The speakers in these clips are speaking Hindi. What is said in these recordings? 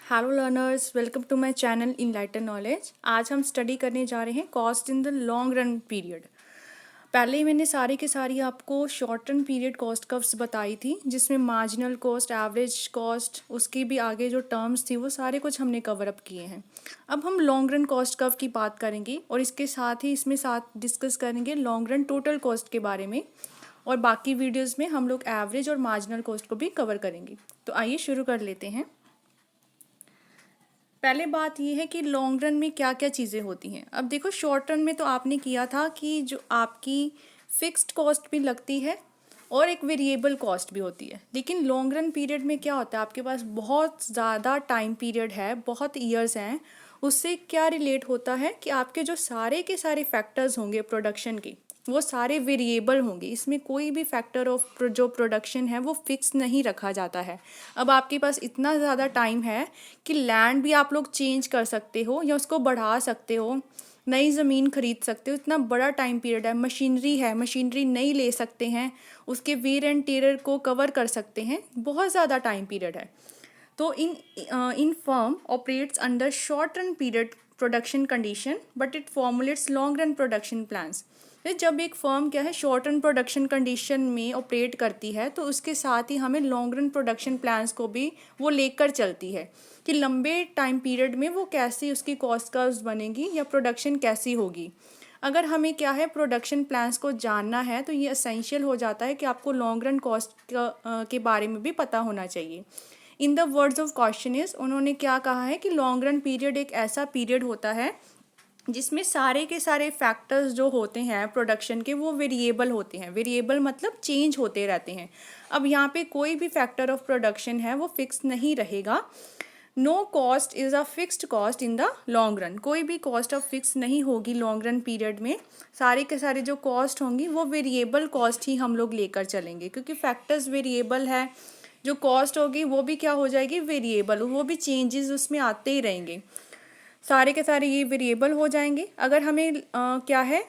Hello learners, welcome to my channel enlighten knowledge. आज हम स्टडी करने जा रहे हैं cost in the long run period. पहले ही मैंने सारी की सारी आपको short run period cost curves बताई थी, जिसमें मार्जिनल कॉस्ट, एवरेज कॉस्ट, उसके भी आगे जो टर्म्स थी वो सारे कुछ हमने कवर अप किए हैं। अब हम लॉन्ग रन कॉस्ट कर्व की बात करेंगे और इसके साथ ही इसमें साथ डिस्कस करेंगे लॉन्ग रन टोटल कॉस्ट के बारे में, और बाकी वीडियोज़ में हम लोग एवरेज और मार्जिनल कॉस्ट को भी कवर करेंगे। तो आइए शुरू कर लेते हैं। पहले बात ये है कि लॉन्ग रन में क्या क्या चीज़ें होती हैं। अब देखो, शॉर्ट रन में तो आपने किया था कि जो आपकी फिक्स्ड कॉस्ट भी लगती है और एक वेरिएबल कॉस्ट भी होती है, लेकिन लॉन्ग रन पीरियड में क्या होता है, आपके पास बहुत ज़्यादा टाइम पीरियड है, बहुत ईयर्स हैं। उससे क्या रिलेट होता है कि आपके जो सारे के सारे फैक्टर्स होंगे प्रोडक्शन के, वो सारे वेरिएबल होंगे। इसमें कोई भी फैक्टर ऑफ जो प्रोडक्शन है वो फिक्स नहीं रखा जाता है। अब आपके पास इतना ज़्यादा टाइम है कि लैंड भी आप लोग चेंज कर सकते हो या उसको बढ़ा सकते हो, नई ज़मीन खरीद सकते हो। इतना बड़ा टाइम पीरियड है, मशीनरी नई ले सकते हैं, उसके वेयर एंड टेयर को कवर कर सकते हैं। बहुत ज़्यादा टाइम पीरियड है। तो इन firm operates under short run period production condition but it formulates long run production plans. जब एक फर्म क्या है शॉर्ट रन प्रोडक्शन कंडीशन में ऑपरेट करती है, तो उसके साथ ही हमें लॉन्ग रन प्रोडक्शन प्लान्स को भी वो लेकर चलती है कि लंबे टाइम पीरियड में वो कैसी उसकी कॉस्ट कर्व्स बनेगी या प्रोडक्शन कैसी होगी। अगर हमें क्या है प्रोडक्शन प्लान्स को जानना है, तो ये एसेंशियल हो जाता है कि आपको लॉन्ग रन कॉस्ट के बारे में भी पता होना चाहिए। In the words of question उन्होंने क्या कहा है कि लॉन्ग रन पीरियड एक ऐसा पीरियड होता है जिसमें सारे के सारे फैक्टर्स जो होते हैं प्रोडक्शन के वो वेरिएबल होते हैं। वेरिएबल मतलब चेंज होते रहते हैं। अब यहाँ पे कोई भी फैक्टर ऑफ प्रोडक्शन है वो फिक्स नहीं रहेगा। No cost is a fixed cost in the long run. कोई भी कॉस्ट ऑफ फिक्स नहीं होगी लॉन्ग रन पीरियड में। सारे के सारे जो कॉस्ट होंगी वो वेरिएबल कॉस्ट ही हम लोग लेकर चलेंगे, क्योंकि फैक्टर्स वेरिएबल है। जो कॉस्ट होगी वो भी क्या हो जाएगी, वेरिएबल, वो भी चेंजेस उसमें आते ही रहेंगे। सारे के सारे ये वेरिएबल हो जाएंगे। अगर हमें क्या है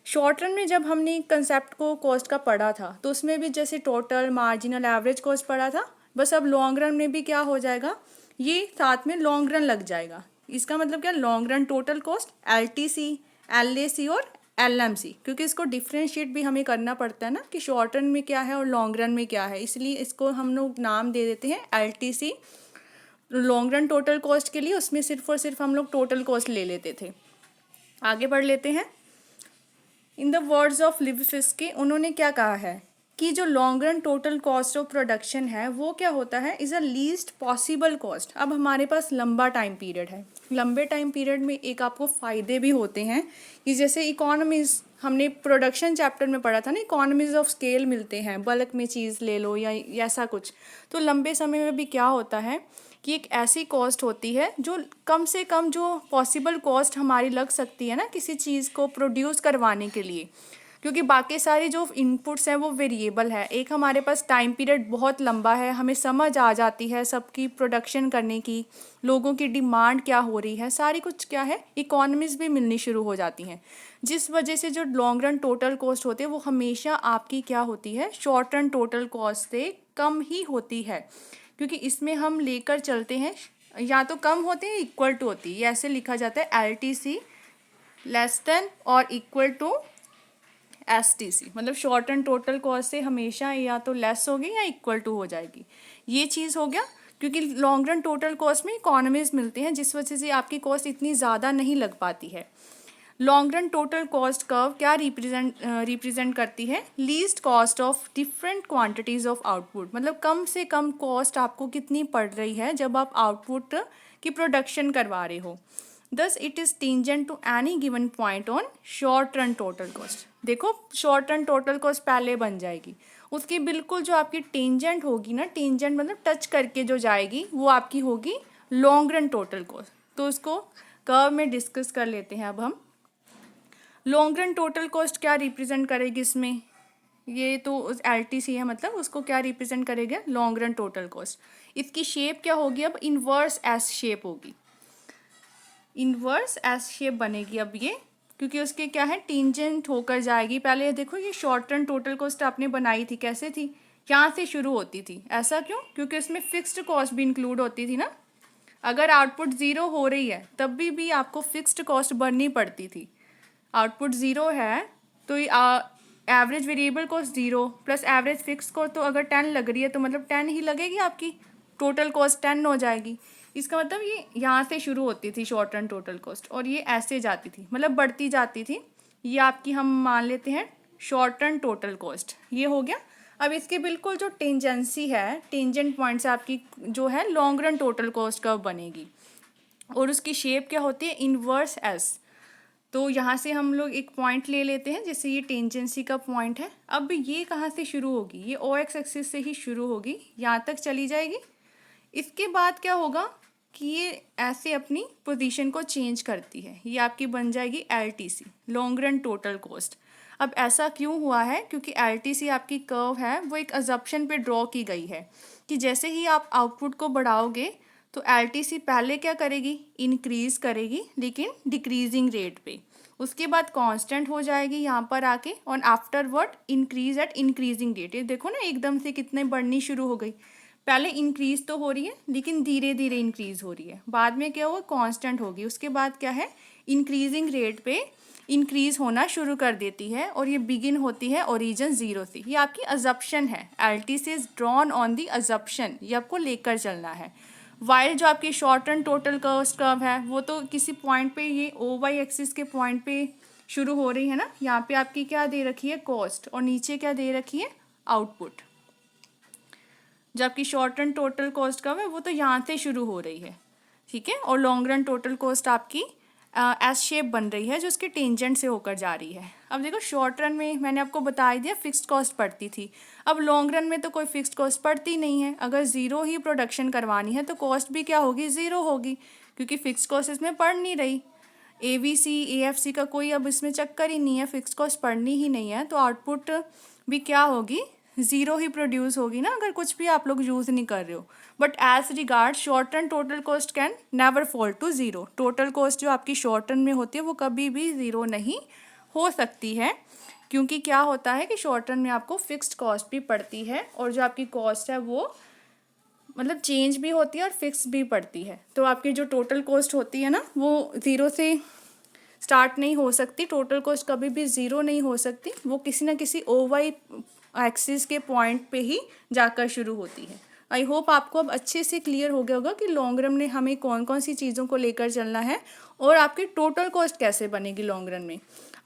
शॉर्ट रन में जब हमने कंसेप्ट को कॉस्ट का पढ़ा था, तो उसमें भी जैसे टोटल, मार्जिनल, एवरेज कॉस्ट पढ़ा था, बस अब लॉन्ग रन में भी क्या हो जाएगा, ये साथ में लॉन्ग रन लग जाएगा। इसका मतलब क्या, long run total cost, LTC, LAC और LMC, क्योंकि इसको डिफ्रेंशिएट भी हमें करना पड़ता है ना कि शॉर्ट रन में क्या है और लॉन्ग रन में क्या है, इसलिए इसको हम लोग नाम दे देते हैं LTC long run total cost के लिए। उसमें सिर्फ और सिर्फ हम लोग टोटल कॉस्ट ले लेते थे। आगे बढ़ लेते हैं। इन द वर्ड्स ऑफ लिविफिस्की, उन्होंने क्या कहा है कि जो long run total cost of production है वो क्या होता है, is a least possible cost. अब हमारे पास लंबा टाइम पीरियड है। लंबे टाइम पीरियड में एक आपको फ़ायदे भी होते हैं कि जैसे इकोनॉमीज़, हमने प्रोडक्शन चैप्टर में पढ़ा था ना, इकोनॉमीज़ ऑफ स्केल मिलते हैं, बल्क में चीज़ ले लो या ऐसा कुछ। तो लंबे समय में भी क्या होता है कि एक ऐसी कॉस्ट होती है जो कम से कम जो पॉसिबल कॉस्ट हमारी लग सकती है ना किसी चीज़ को प्रोड्यूस करवाने के लिए, क्योंकि बाकी सारी जो इनपुट्स हैं वो वेरिएबल है। एक हमारे पास टाइम पीरियड बहुत लंबा है, हमें समझ आ जाती है सबकी प्रोडक्शन करने की, लोगों की डिमांड क्या हो रही है, सारी कुछ क्या है इकोनॉमीज भी मिलनी शुरू हो जाती हैं। जिस वजह से जो लॉन्ग रन टोटल कॉस्ट होती है वो हमेशा आपकी क्या होती है, शॉर्ट रन टोटल कॉस्ट से कम ही होती है, क्योंकि इसमें हम लेकर चलते हैं या तो कम होते हैं इक्वल टू होती है। ऐसे लिखा जाता है LTC लेस देन और इक्वल टू STC, मतलब शॉर्ट एंड टोटल कॉस्ट से हमेशा या तो लेस होगी या इक्वल टू हो जाएगी। ये चीज़ हो गया, क्योंकि लॉन्ग रन टोटल कॉस्ट में इकोनॉमीज मिलते हैं, जिस वजह से आपकी कॉस्ट इतनी ज़्यादा नहीं लग पाती है। Long run total cost curve क्या रिप्रेजेंट करती है, least cost of different quantities of output. मतलब कम से कम कॉस्ट आपको कितनी पड़ रही है जब आप आउटपुट की प्रोडक्शन करवा रहे हो। Thus it is tangent to any given point on short run total cost. देखो, शॉर्ट रन टोटल कॉस्ट पहले बन जाएगी, उसकी बिल्कुल जो आपकी टेंजेंट होगी ना, टेंजेंट मतलब टच करके जो जाएगी, वो आपकी होगी लॉन्ग रन टोटल कॉस्ट। तो उसको कर्व में डिस्कस कर लेते हैं अब हम। लॉन्ग रन टोटल कॉस्ट क्या रिप्रेजेंट करेगी इसमें, ये तो LTC है, मतलब उसको क्या रिप्रेजेंट करेगा, लॉन्ग रन टोटल कॉस्ट। इसकी शेप क्या होगी, अब इन्वर्स एस शेप होगी, इन्वर्स एस शेप बनेगी अब ये, क्योंकि उसके क्या है टेंजेंट होकर जाएगी। पहले देखो, ये शॉर्ट रन टोटल कॉस्ट आपने बनाई थी, कैसे थी, यहाँ से शुरू होती थी। ऐसा क्यों, क्योंकि उसमें फिक्स्ड कॉस्ट भी इंक्लूड होती थी ना। अगर आउटपुट ज़ीरो हो रही है तब भी आपको फिक्स्ड कॉस्ट भरनी पड़ती थी। आउटपुट ज़ीरो है तो average variable cost zero plus average fix cost, तो अगर 10 लग रही है तो मतलब 10 ही लगेगी, आपकी टोटल कॉस्ट 10 हो जाएगी। इसका मतलब ये यहाँ से शुरू होती थी शॉर्ट रन टोटल कॉस्ट, और ये ऐसे जाती थी, मतलब बढ़ती जाती थी। ये आपकी हम मान लेते हैं शॉर्ट रन टोटल कॉस्ट, ये हो गया। अब इसके बिल्कुल जो टेंजेंसी है, टेंजेंट पॉइंट से आपकी जो है long run total cost curve बनेगी, और उसकी शेप क्या होती है, इनवर्स एस। तो यहाँ से हम लोग एक पॉइंट ले लेते हैं, जैसे ये टेंजेंसी का पॉइंट है। अब ये कहाँ से शुरू होगी, ये ओ एक्स एक्सिस से ही शुरू होगी, यहाँ तक चली जाएगी। इसके बाद क्या होगा कि ये ऐसे अपनी पोजीशन को चेंज करती है, ये आपकी बन जाएगी LTC, long run total cost. अब ऐसा क्यों हुआ है, क्योंकि LTC आपकी कर्व है वो एक अजम्पशन पे ड्रॉ की गई है कि जैसे ही आप आउटपुट को बढ़ाओगे तो LTC पहले क्या करेगी, इंक्रीज करेगी, लेकिन डिक्रीजिंग रेट पे। उसके बाद कांस्टेंट हो जाएगी यहाँ पर आके, और afterward increase at increasing rate. ये देखो ना एकदम से कितने बढ़नी शुरू हो गई, पहले इंक्रीज तो हो रही है लेकिन धीरे धीरे इंक्रीज हो रही है, बाद में क्या हुआ, कांस्टेंट होगी, उसके बाद क्या है, इंक्रीजिंग रेट पे इंक्रीज होना शुरू कर देती है, और ये बिगिन होती है ओरिजिन ज़ीरो से। ये आपकी अजप्शन है, LTC is drawn on the assumption, ये आपको लेकर चलना है। वाइल जो आपकी short run total cost curve है वो तो किसी पॉइंट पे, ये OY एक्सिस के पॉइंट पे शुरू हो रही है ना, यहाँ पे आपकी क्या दे रखी है, कॉस्ट, और नीचे क्या दे रखी है, आउटपुट। जो आपकी short run total cost curve है वो तो यहाँ से शुरू हो रही है, ठीक है, और लॉन्ग रन टोटल कॉस्ट आपकी एस शेप बन रही है जो उसके टेंजेंट से होकर जा रही है। अब देखो शॉर्ट रन में मैंने आपको बता दिया फिक्स्ड कॉस्ट पड़ती थी, अब लॉन्ग रन में तो कोई फिक्स्ड कॉस्ट पड़ती नहीं है। अगर ज़ीरो ही प्रोडक्शन करवानी है तो कॉस्ट भी क्या होगी, ज़ीरो होगी, क्योंकि फिक्स्ड कॉस्ट इसमें पड़ नहीं रही। ABC AFC का कोई अब इसमें चक्कर ही नहीं है, फिक्स्ड कॉस्ट पड़नी ही नहीं है, तो आउटपुट भी क्या होगी, ज़ीरो ही प्रोड्यूस होगी ना, अगर कुछ भी आप लोग यूज़ नहीं कर रहे हो। But as regard short run total cost can never fall to zero. Total cost जो आपकी शॉर्ट रन में होती है वो कभी भी ज़ीरो नहीं हो सकती है, क्योंकि क्या होता है कि शॉर्ट रन में आपको फिक्स्ड कॉस्ट भी पड़ती है, और जो आपकी कॉस्ट है वो मतलब चेंज भी होती है और फिक्स भी पड़ती है। तो आपकी जो टोटल कॉस्ट होती है ना वो ज़ीरो से स्टार्ट नहीं हो सकती, टोटल कॉस्ट कभी भी ज़ीरो नहीं हो सकती, वो किसी ना किसी OY एक्सिस के पॉइंट पे ही जाकर शुरू होती है। आई होप आपको अब अच्छे से क्लियर हो गया होगा कि लॉन्ग रन में हमें कौन कौन सी चीज़ों को लेकर चलना है, और आपकी टोटल कॉस्ट कैसे बनेगी लॉन्ग रन में।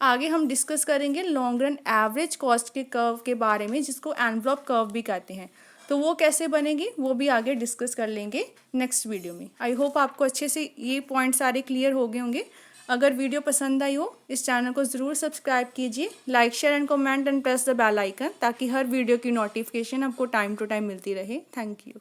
आगे हम डिस्कस करेंगे लॉन्ग रन एवरेज कॉस्ट के कर्व के बारे में, जिसको एनवलप कर्व भी कहते हैं, तो वो कैसे बनेगी वो भी आगे डिस्कस कर लेंगे नेक्स्ट वीडियो में। आई होप आपको अच्छे से ये पॉइंट सारे क्लियर हो गए होंगे। अगर वीडियो पसंद आई हो इस चैनल को ज़रूर सब्सक्राइब कीजिए, like share and comment and press the bell icon, ताकि हर वीडियो की नोटिफिकेशन आपको टाइम टू टाइम मिलती रहे। Thank you.